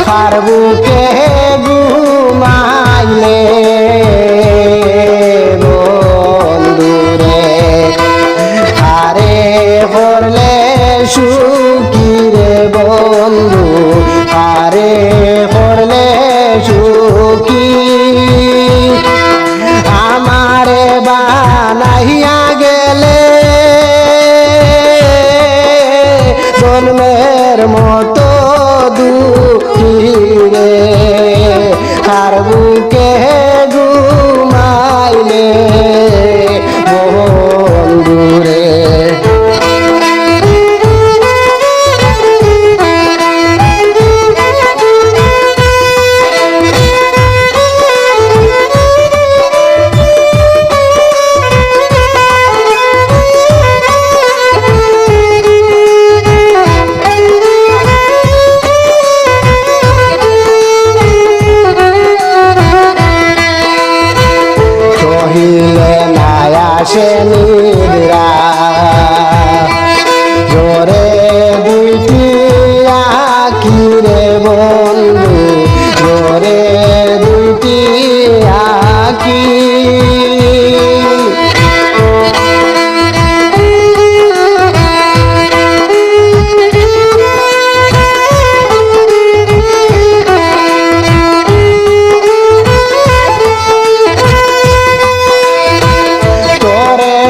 কার বুকে ঘুমাইলে বন্ধুরে আরে করলে সুখী রে বন্ধু আরে করলে সুখী আমারে বানাইয়া গেলে জন্মের মতো দুঃখী রে কার বুকে ঘুমাইলে বন্ধুরে আসে নিদ্রা জোরে দুইটি আঁখি রে বন্ধু জোরে দুইটি আঁখি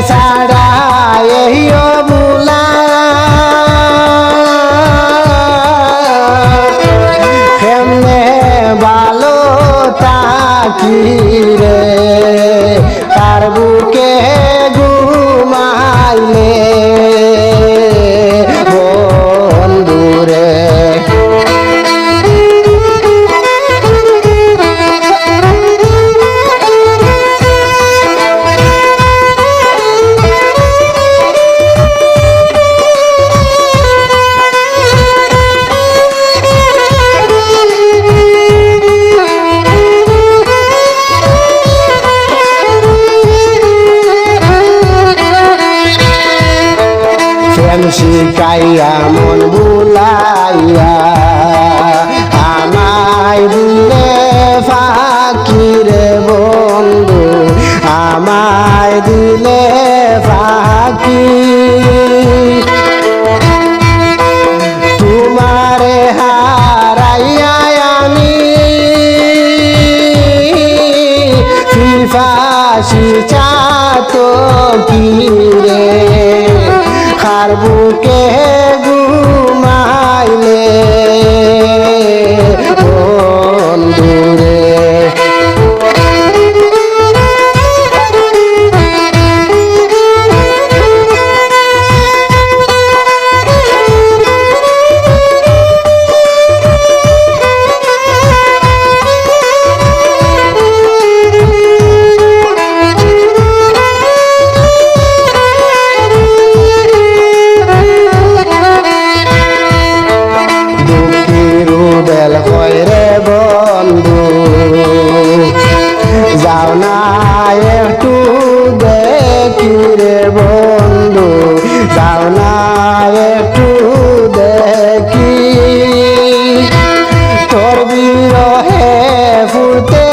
সারা এহিও বুলা কেমনে ভালো থাকি রে তার বুকে ঘুমাইলে বন্ধুরে শিকাইয়া মন বুলাইয়া আমায় দিলে ফাঁকি রে বন্ধু আমায় দিলে ফাঁকি তোমারে হারাইয়া আমি ফাঁসি চাতকি রে কার বুকে ঘুমাইলে বন্ধুরে যাও না একটু দেখি রে বন্ধু যাও না একটু দেখি তোর বিরহে ফুটে